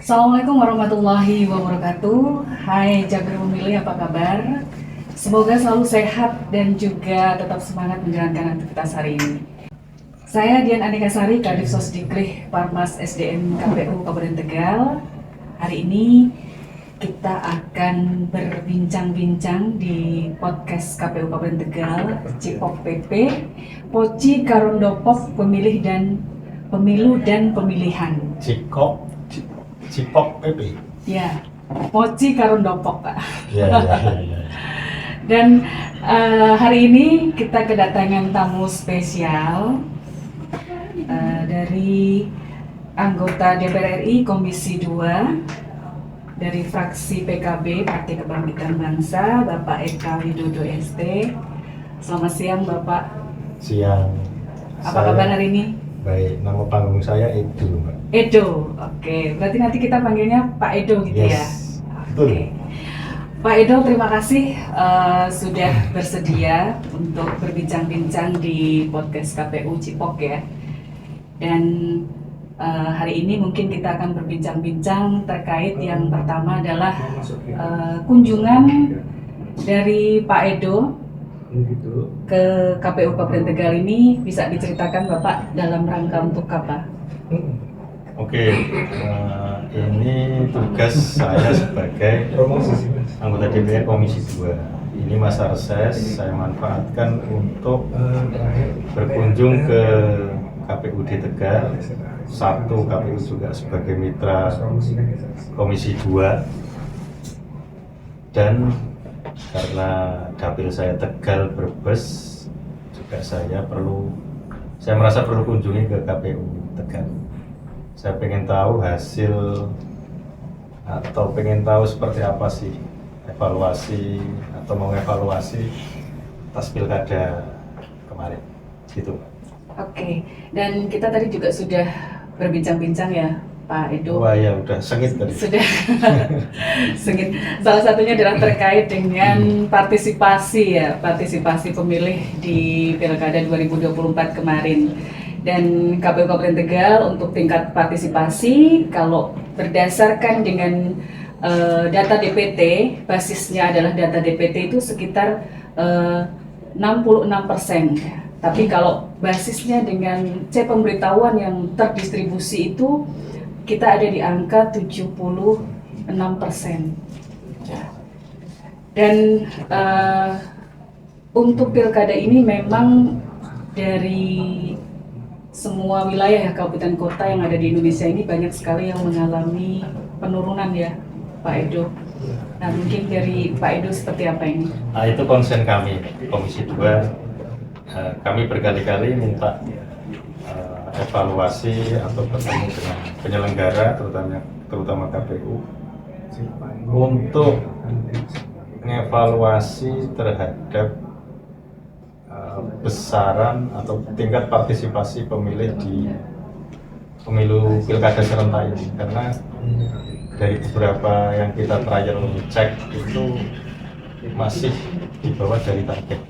Assalamualaikum warahmatullahi wabarakatuh. Hai Jabir Memilih, apa kabar? Semoga selalu sehat dan juga tetap semangat menjalankan aktivitas hari ini. Saya Dian Andika Sari, Kadif Sosdiklih Parmas SDM KPU Kabupaten Tegal. Hari ini kita akan berbincang-bincang di podcast KPU Kabupaten Tegal, Cipok PP, Poci Karondopok Pemilu dan Pemilihan. Cipok PP. Ya, Poci Karondopok, Pak. Ya. Dan hari ini kita kedatangan tamu spesial dari anggota DPR RI Komisi 2 dari fraksi PKB Partai Kebangkitan Bangsa, Bapak Eka Widodo ST. Selamat siang, Bapak. Siang. Apa kabar hari ini? Baik, nama panggung saya Edo, Mbak. Edo, oke. Berarti nanti kita panggilnya Pak Edo gitu ya? Betul. Oke. Pak Edo, terima kasih sudah bersedia untuk berbincang-bincang di podcast KPU Cipok ya. Dan hari ini mungkin kita akan berbincang-bincang terkait yang pertama adalah kunjungan dari Pak Edo ke KPU Kabupaten Tegal ini. Bisa diceritakan Bapak dalam rangka untuk apa? Oke, ini tugas saya sebagai anggota DPR Komisi 2. Ini masa reses, saya manfaatkan untuk berkunjung ke KPUD Tegal. Satu, KPU juga sebagai mitra Komisi 2. Dan karena dapil saya Tegal Brebes, juga saya merasa perlu kunjungi ke KPU Tegal. Saya pengen tahu hasil atau pengen tahu seperti apa sih evaluasi atau mengevaluasi atas pilkada kemarin, gitu. Oke, dan kita tadi juga sudah berbincang-bincang ya, Pak Edo. Wah ya, udah sengit tadi. Sudah sengit. Salah satunya adalah terkait dengan partisipasi pemilih di Pilkada 2024 kemarin. Dan KPU Kabupaten Tegal untuk tingkat partisipasi, kalau berdasarkan dengan data DPT, basisnya adalah data DPT itu sekitar 66%. Tapi kalau basisnya dengan C pemberitahuan yang terdistribusi itu, kita ada di angka 76%. Dan untuk pilkada ini memang dari semua wilayah kabupaten kota yang ada di Indonesia ini banyak sekali yang mengalami penurunan ya, Pak Edo. Nah, mungkin dari Pak Edo seperti apa ini? Nah, itu konsen kami, Komisi 2. Kami berkali-kali minta evaluasi atau bertemu dengan penyelenggara, terutama KPU, untuk mengevaluasi terhadap besaran atau tingkat partisipasi pemilih di pemilu pilkada serentak ini. Karena dari beberapa yang kita trial cek itu masih di bawah dari target.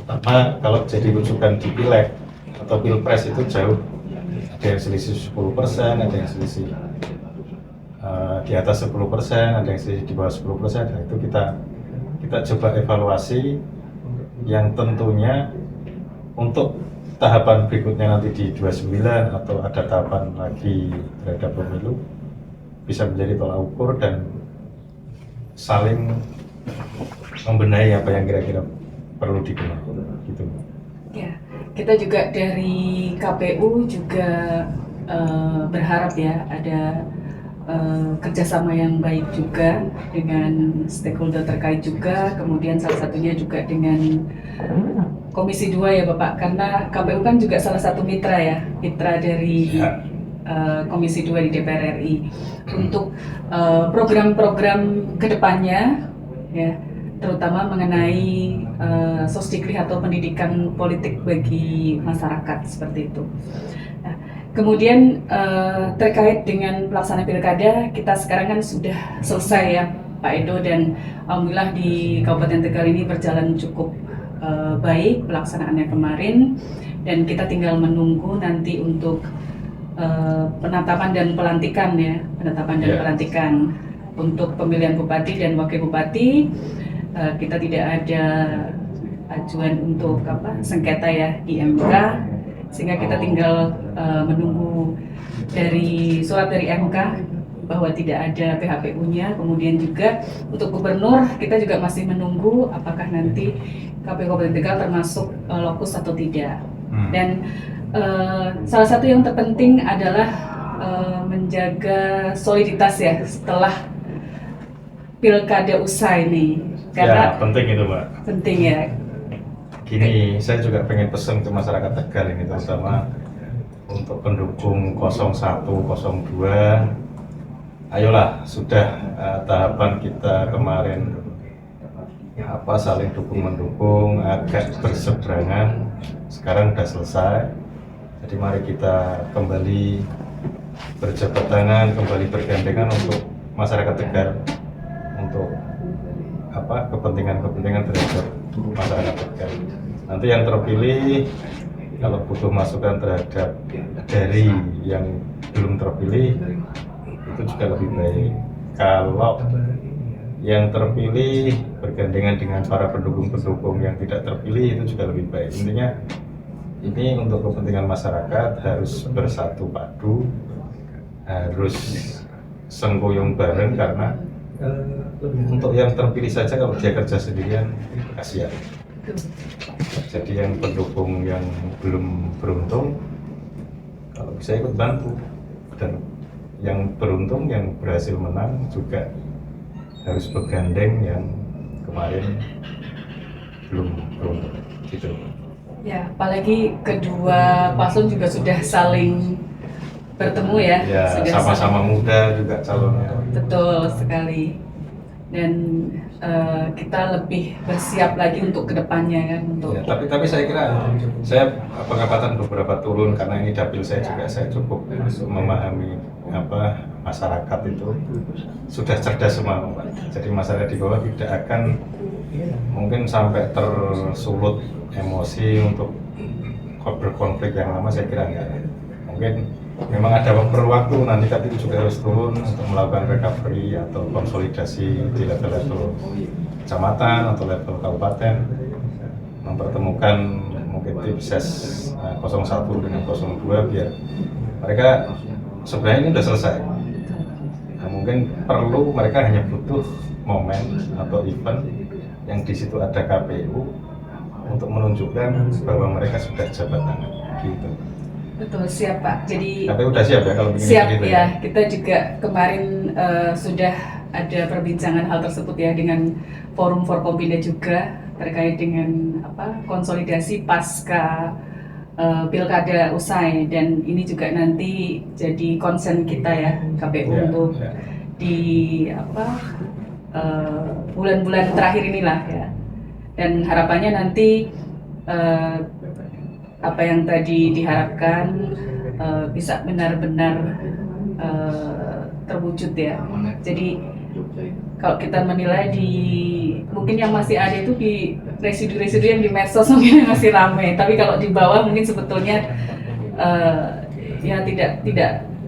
Pertama, kalau jadi rujukan di pileg atau pilpres itu jauh, ada yang selisih 10%, ada yang selisih di atas 10%, ada yang selisih di bawah 10%. Nah, itu kita coba evaluasi yang tentunya untuk tahapan berikutnya nanti di 29 atau ada tahapan lagi terhadap pemilu bisa menjadi tolak ukur dan saling membenahi apa yang kira-kira perlu dibenahi, gitu. Ya, kita juga dari KPU juga berharap ya ada kerjasama yang baik juga dengan stakeholder terkait juga, kemudian salah satunya juga dengan Komisi 2 ya Bapak, karena KPU kan juga salah satu mitra dari Komisi 2 di DPR RI untuk program-program kedepannya ya, terutama mengenai sosdiklih atau pendidikan politik bagi masyarakat seperti itu. Nah, kemudian terkait dengan pelaksanaan pilkada, kita sekarang kan sudah selesai ya Pak Edo, dan alhamdulillah di Kabupaten Tegal ini berjalan cukup baik pelaksanaannya kemarin, dan kita tinggal menunggu nanti untuk penetapan dan pelantikan ya, pelantikan untuk pemilihan bupati dan wakil bupati. Kita tidak ada ajuan untuk sengketa ya di MK, sehingga kita tinggal menunggu dari surat dari MK bahwa tidak ada PHPU-nya. Kemudian juga untuk gubernur kita juga masih menunggu apakah nanti KPU Kabupaten Tegal termasuk lokus atau tidak. Dan salah satu yang terpenting adalah menjaga soliditas ya setelah pilkada usai nih. Karena ya penting itu Mbak. Penting ya. Gini, saya juga pengen pesan ke masyarakat Tegal ini, terutama untuk pendukung 01, 02. Ayolah, sudah tahapan kita kemarin saling dukung mendukung, agak berseberangan, sekarang sudah selesai. Jadi mari kita kembali berjabat tangan, kembali bergandengan untuk masyarakat Tegal, untuk kepentingan terhadap masyarakat Tegal. Nanti yang terpilih kalau butuh masukan terhadap dari yang belum terpilih itu juga lebih baik. Kalau yang terpilih bergandengan dengan para pendukung-pendukung yang tidak terpilih itu juga lebih baik. Intinya ini untuk kepentingan masyarakat harus bersatu padu, harus senggoyong bareng, karena untuk yang terpilih saja kalau dia kerja sendirian kasihan. Jadi yang pendukung yang belum beruntung kalau bisa ikut bantu, dan yang beruntung yang berhasil menang juga harus bergandeng yang kemarin belum beruntung gitu. Ya, apalagi kedua paslon juga sudah saling bertemu ya. Ya, sama-sama muda juga calonnya. Betul sekali. Dan kita lebih bersiap lagi untuk kedepannya kan. Ya, tapi saya kira saya pendapatan beberapa turun karena ini dapil saya juga, saya cukup memahami masyarakat itu sudah cerdas semua Pak. Jadi masyarakat di bawah tidak akan mungkin sampai tersulut emosi untuk berkonflik yang lama, saya kira enggak. Mungkin memang ada perlu waktu, nanti tapi juga harus turun untuk melakukan recovery atau konsolidasi di level-level kecamatan atau level kabupaten, mempertemukan mungkin tim ses 01 dengan 02 biar mereka sebenarnya ini sudah selesai. Nah, mungkin perlu mereka hanya butuh momen atau event yang di situ ada KPU untuk menunjukkan bahwa mereka sudah jabat tangan gitu. Betul, siap Pak. Jadi KPU udah siap ya kalau begini siap gitu ya. Kita juga kemarin sudah ada perbincangan hal tersebut ya dengan forum Forkompinda juga terkait dengan konsolidasi pasca pilkada usai, dan ini juga nanti jadi konsen kita ya KPU untuk di bulan-bulan terakhir inilah ya. Dan harapannya nanti apa yang tadi diharapkan bisa benar-benar terwujud ya. Jadi kalau kita menilai mungkin yang masih ada itu di residu-residu yang di medsos mungkin masih ramai, tapi kalau di bawah mungkin sebetulnya ya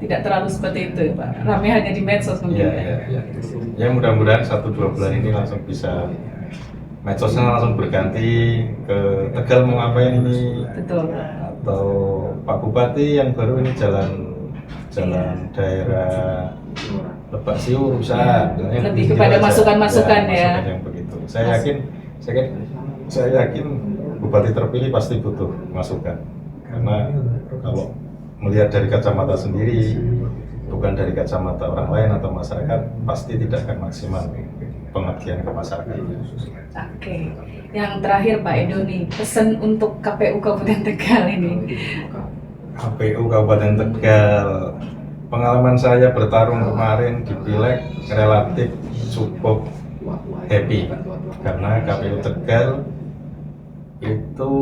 tidak terlalu seperti itu ya Pak. Ramai hanya di medsos mungkin. Ya mudah-mudahan 1-2 bulan ini langsung bisa medsosnya langsung berganti ke Tegal mau ngapain ini. Betul. Atau Pak Bupati yang baru ini jalan daerah Lebak Siur bisa lebih kepada masukan-masukan ya. Yang begitu. Saya yakin Bupati terpilih pasti butuh masukan, karena kalau melihat dari kacamata sendiri bukan dari kacamata orang lain atau masyarakat pasti tidak akan maksimal pengabdian ke masyarakat. Oke. Yang terakhir Pak Edo nih, pesan untuk KPU Kabupaten Tegal ini. KPU Kabupaten Tegal, pengalaman saya bertarung kemarin di Pileg relatif cukup happy karena KPU Tegal itu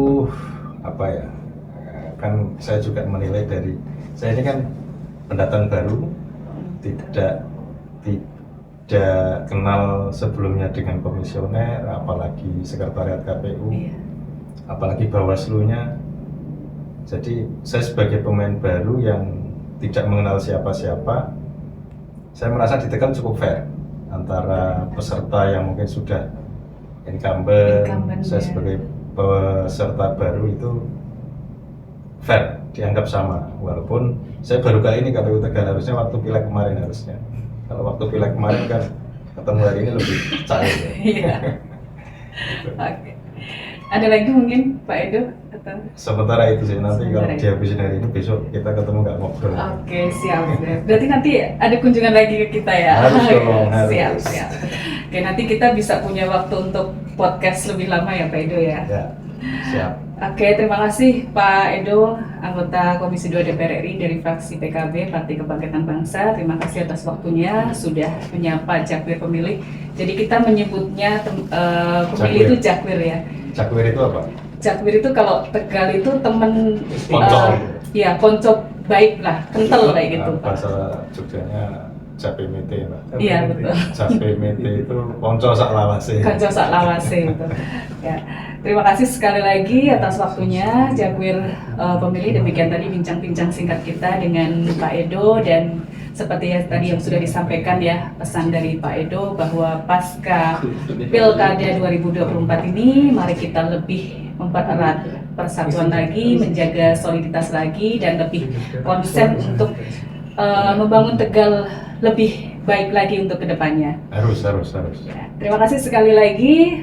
kan saya juga menilai dari saya ini kan pendatang baru, tidak kenal sebelumnya dengan komisioner, apalagi sekretariat KPU, apalagi Bawaslu-nya. Jadi saya sebagai pemain baru yang tidak mengenal siapa-siapa, saya merasa di Tegal cukup fair antara peserta yang mungkin sudah incumbent, saya ya. sebagai peserta baru itu fair, dianggap sama. Walaupun saya baru kali ini KPU Tegal, harusnya waktu pileg kemarin harusnya. Kalau waktu pileg kemarin kan ketemu hari ini lebih cair. Ya. Iya. Oke. Ada lagi mungkin Pak Edo? Atau? Sementara itu sih, nanti kalau dihabisin hari ini besok kita ketemu nggak ngobrol. Oke, siap. Berarti nanti ada kunjungan lagi ke kita ya? Harus dong, harus. Siap. Oke, nanti kita bisa punya waktu untuk podcast lebih lama ya Pak Edo ya? Ya, siap. Oke, terima kasih Pak Edo, anggota Komisi 2 DPR RI dari fraksi PKB, Partai Kebangkitan Bangsa. Terima kasih atas waktunya, sudah menyapa Jakwir pemilih. Jadi kita menyebutnya pemilih itu Jakwir ya? Jakwir itu apa? Jakwir itu kalau Tegal itu temen Konco. Ya, konco baik lah, kental kayak gitu. Bahasa Jogjanya Japemete, Pak. Iya, betul. Japemete itu konco sak lawase. Konco sak lawase itu. Ya. Terima kasih sekali lagi atas waktunya Jakwir pemilih. Demikian tadi bincang-bincang singkat kita dengan Pak Edo, dan seperti tadi yang sudah disampaikan ya, pesan dari Pak Edo bahwa pasca Pilkada 2024 ini mari kita lebih mempererat persatuan lagi, menjaga soliditas lagi, dan lebih konsen untuk membangun Tegal lebih baik lagi untuk kedepannya. Harus. Ya, terima kasih sekali lagi,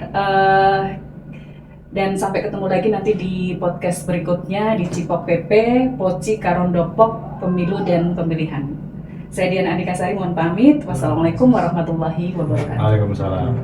dan sampai ketemu lagi nanti di podcast berikutnya di Cipok PP, Poci Karondopok, Pemilu dan Pemilihan. Saya Dian Andika Sari, mohon pamit. Wassalamualaikum warahmatullahi wabarakatuh. Waalaikumsalam.